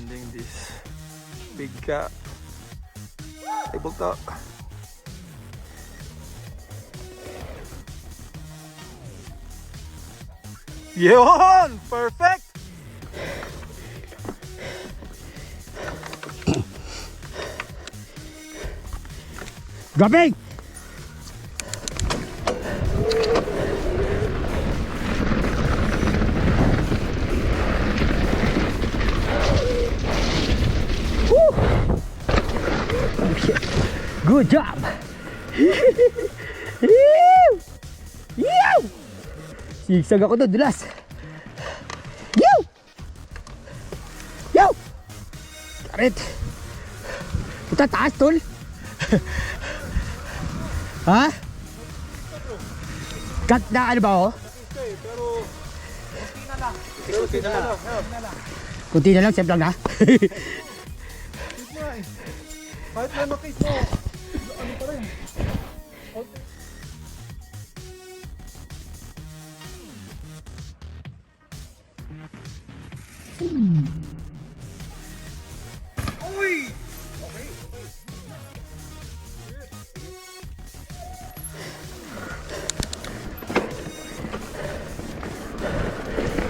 landing this big cat. Able to. Yun! Perfect! Gabing! Good job! Sigsag ako doon, dulas! Yow! Yow! Karit! Puta, taas, tol! Ha? Cut na ano ba ako? Pero kunti na lang. Kunti na lang, save lang na. Kahit na makis mo, ano pa rin? Uy!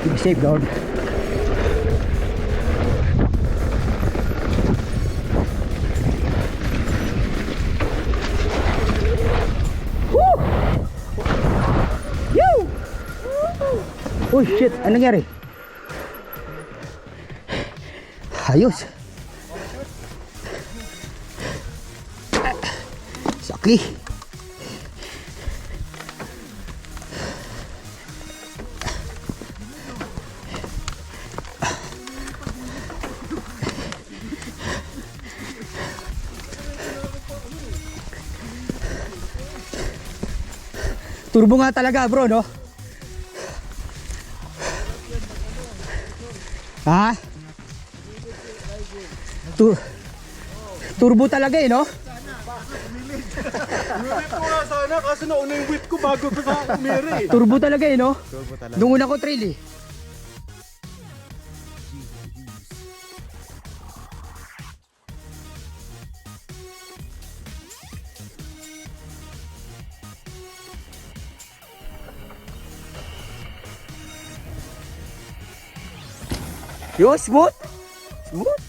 Be safe, dog. Oh shit, anong nangyari? Ayos. Sakli. Turbo nga talaga, bro, no? Ha? Turbo talaga eh, no? Umiri ko nga sana kasi nauna yung whip ko bago ko sa umiri. Turbo talaga eh, no? Turbo talaga. Nung una ko trail eh. Yo, smooth. Smooth.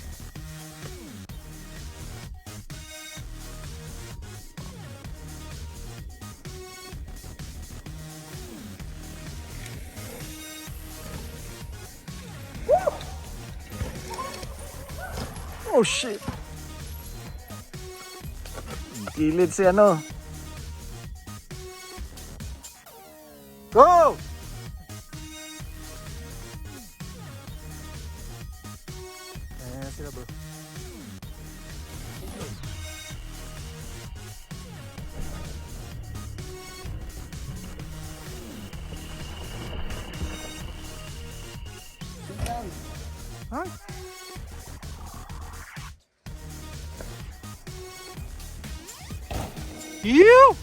Oh shit. Gilid si ano. Go! Ayan sila bro. Huh? You?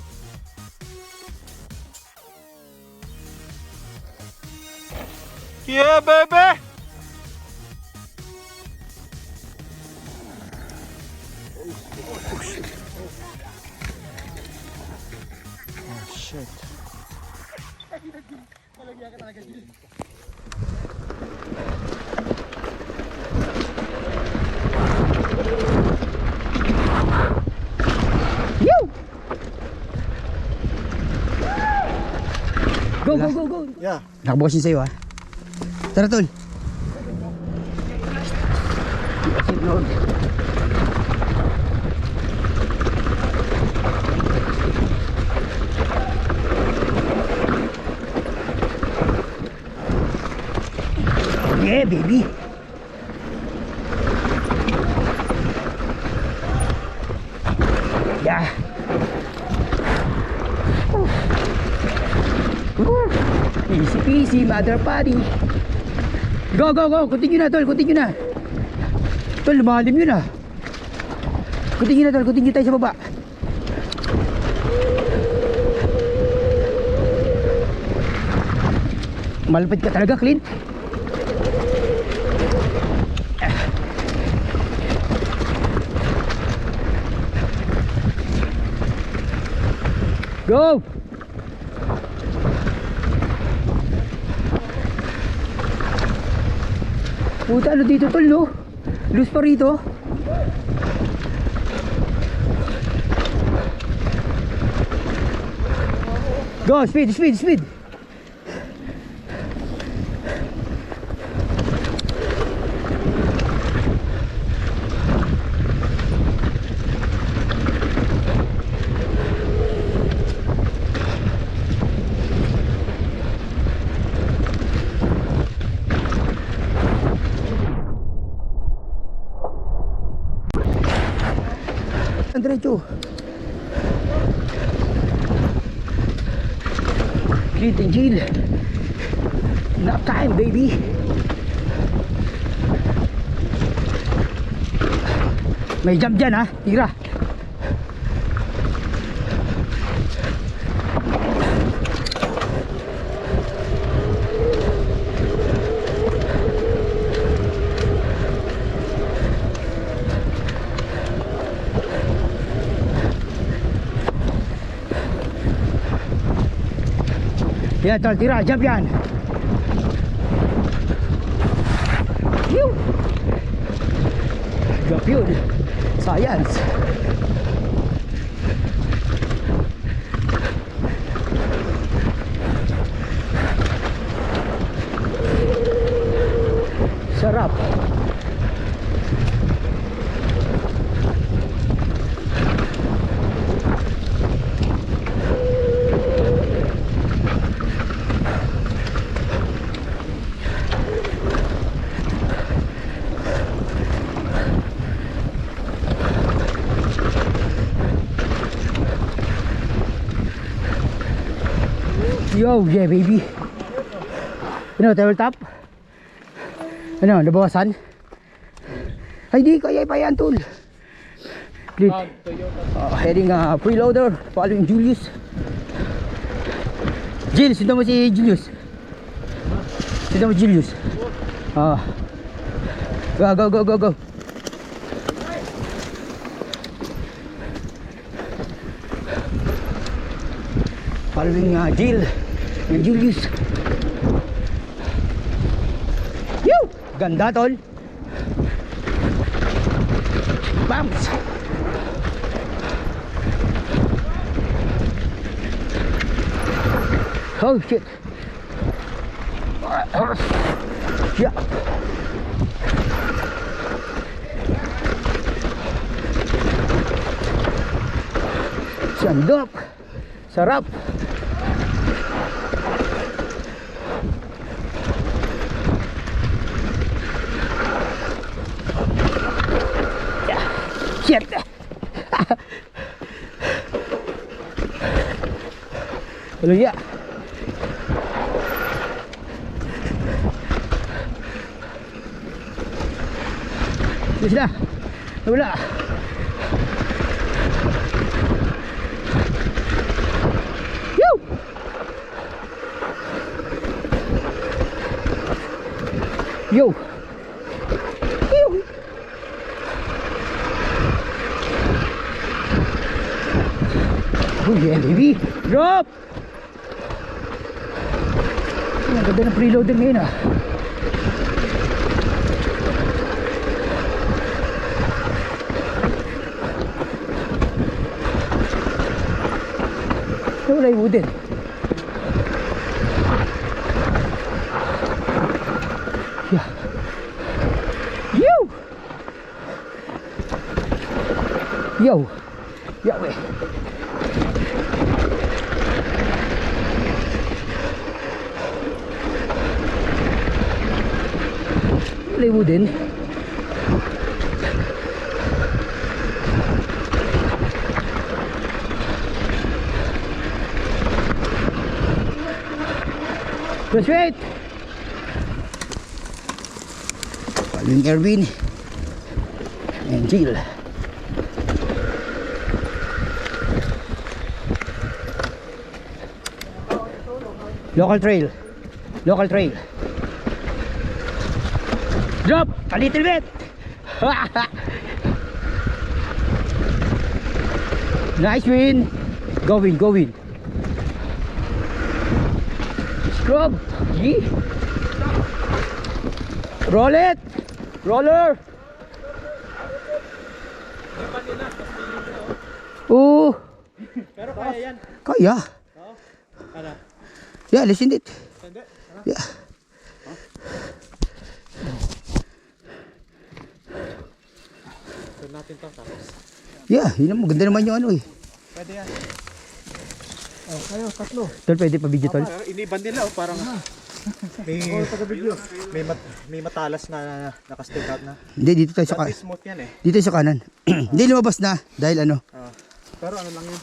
Yeah, baby. Oh shit. Go, go, go, go. Yeah. Nakabukas yun sa'yo, ha? Tara, tol. Yeah, baby. Yeah. Easy peasy, mother party. Go, go, go. Continue na, tol. Continue na. Tol, lumalim yun, ah. Continue na, tol. Continue tayo sa baba. Malapit ka talaga, Clint. Go! Puta, ano dito tol, no? Loose pa rito. Go, speed, speed, speed. Diretso. Clint and Jill. Nap time, baby. May jump dyan, ha? Tira. Yan, tol, tira, jump yan. Yuh! Jump yun. Science. Sarap. Yo, yeah baby. Ano, tabletop? Ano, nabawasan? Ay di, kaya pa yan tol. Clint. Heading freeloader, following Julius. Jill, sundan mo si Julius. Sundan mo si Julius. Go, go, go, go, go. Following Jill and Julius. Yo! Ganda tol. Bams. Oh shit. Yeah. Sandap. Sarap. Shit. Halo ya. Sudah. Wala. Yo. Yo. Oh yeah baby, drop! Ang ganda ng preloader ngayon ah. Wala yung wooden. Yeah. Yo! Yo! Yo eh. Play wooden. Let's wait. Following Erwin and Jill. Local trail. Local trail. Drop a little bit. Nice win. Go win, go win. Drop. Yee. Roll it. Roller. Oo. Pero kaya yan. Kaya. Ano? Yeah, listen it. Hindi. Yeah. Turn natin to tapos. Yeah, yun ang maganda naman yung ano eh. Pwede yan. Oh, kayo, tatlo. Tol, pwede pa video tol. Pero iniban nila oh, parang may matalas na naka-stick out na. Hindi, dito tayo sa Dati smooth yan eh. dito sa kanan. Hindi lumabas na dahil ano, Pero ano lang yun.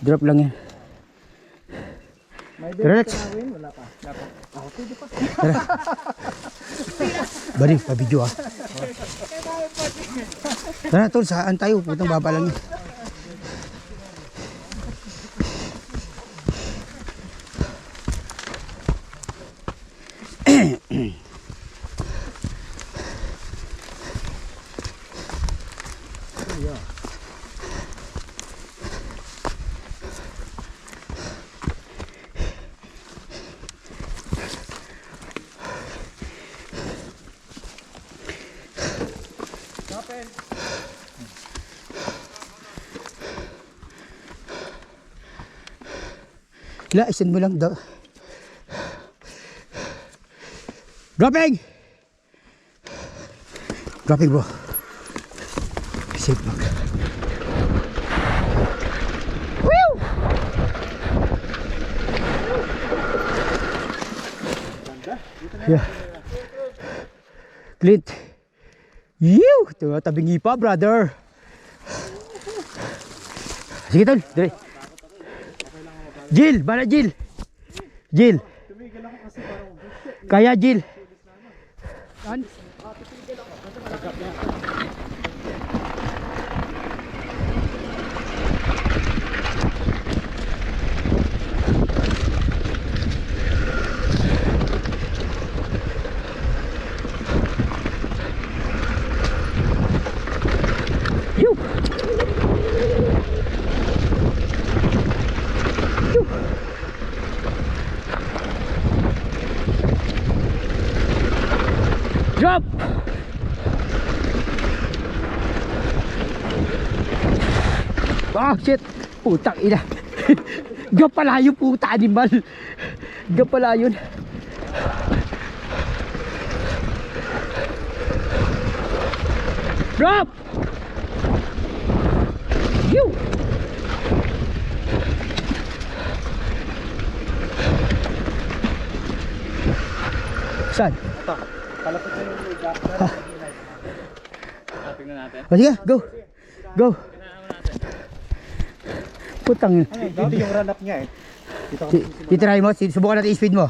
drop lang yan. May Tara, let's. wala pa. Wala pa. Ako pwede pa. Tara. Bali, pa video ah. Tara tol, saan tayo? Putang baba lang yan. Hila, isend mo lang daw. Dropping! Dropping bro. Safe mag. Woo! Yeah. Clint. Yew! Tabingi pa brother. Sige tol, dire. Jill, bala Jill. Jill. Kaya Jill. Saan? Yuh. Drop! Oh shit! Putang ina! Gap pala yung puta animal! Gap pala yun! Drop! Yuh! Saan? Ito. Palapit na yung lugar. Tingnan natin. O sige, go! Go! Putang ina. Dito yung run up niya eh. Dito Titry mo, subukan natin i-speed mo.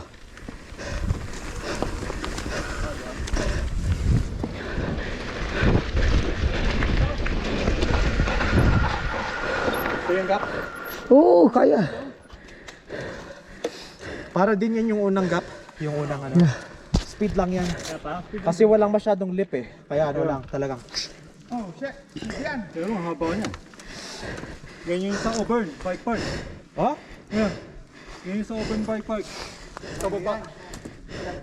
Ito yung gap. Oo, kaya. Para din yan yung unang gap. Yung unang ano. Speed lang yan. Kasi walang masyadong lip eh. Kaya ano lang talagang. Oh shit. Yan. Pero ang haba niya. Ganyan yung sa Auburn Bike Park. Ha? Yeah. Ganyan yung sa Auburn Bike Park. Sa baba.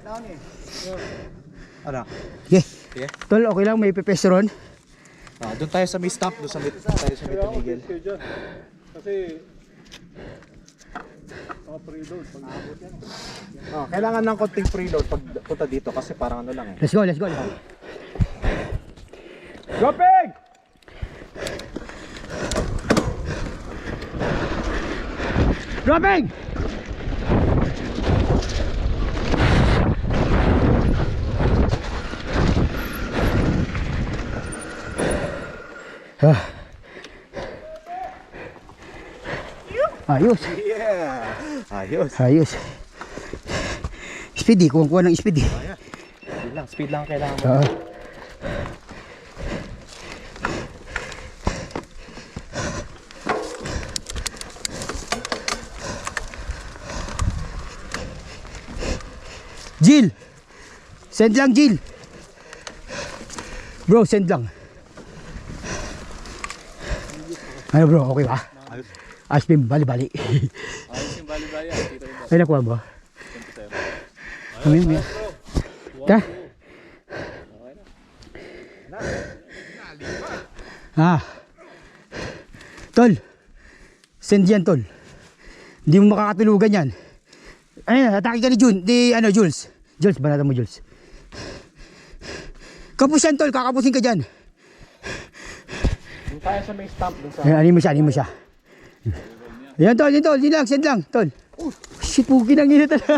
Down eh. Ano? Okay. Yeah. Tol, okay lang, may pepesteron. Doon tayo sa may stop. Doon tayo sa may tumigil. Kasi preload pag aabot yan. Kailangan ng konting preload pag punta dito kasi parang ano lang eh. Let's go, let's go. Dropping! Dropping! Ayos. Yeah! Ayos. Ayos. Speedy, kuha ng speedy. Speed lang kailangan mo. Jill! Send lang, Jill! Bro, send lang. Ano bro, okay ba? Ayos. Ayos din, bali-bali. Ayos yung bali-bali. Ay, nakuha mo? Mamaya. Tara. Tol. Send yan, tol. Hindi mo makakatulugan yan. Ayun, atake ka ni Jules. Jules, banatan mo, Jules. Kapus yan, tol. Kakapusin ka dyan. Yung kaya sa may stamp dun sa... Ayan, anin mo siya. Ayan, tol. Send lang, tol. Shit, pugi nang ina talaga.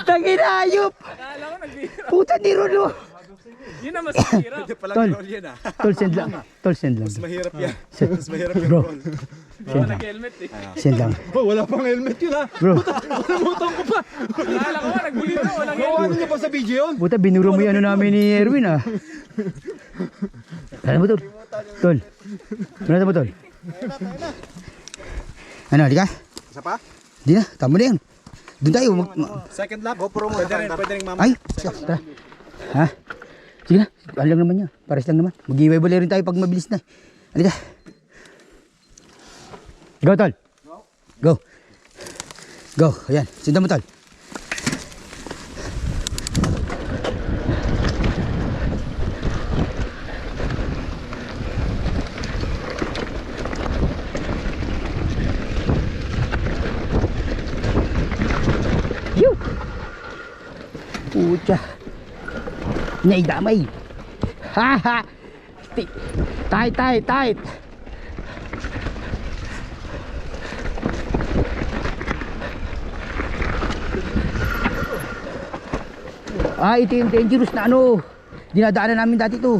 Tangina, ayop. Akala ko nagbihira. Puta ni Rolo. Yun ang mas mahirap. Tol, send lang. Tol, send lang. Mahirap yan. Mas mahirap Bro, Hindi ako nag-helmet eh. send lang. Oh, wala pang helmet yun ha. Bro, Nakalimutan ko pa. Akala ko nagbulito. Walang Gawa helmet. niyo pa sa video yun. puta, binuro mo yung ano namin ni Erwin, ah. Ano mo, tol? Tol. Ano mo, tol? Ano, di ka? Isa pa? Di na, tama na yan. Doon tayo. Second lap. GoPro mo. Pwede rin mama. Ay, tara. Ha? Sige na, ano lang naman yan. Pares lang naman. Mag-iway-balay rin tayo pag mabilis na. Halika. Go, tol. Go. Go, ayan. Sundan mo, tol. Yuh! Pucha. Naidamay. Ha ha. Tight. Ito yung dangerous na ano. Dinadaanan namin dati to.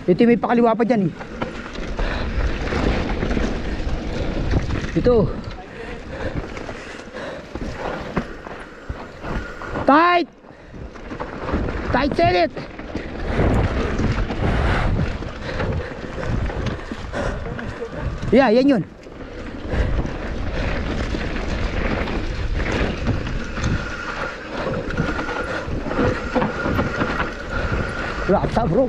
Ito yung may pakaliwa pa dyan eh. Ito. Tight, set it. Yeah, yan yun. Raksa bro.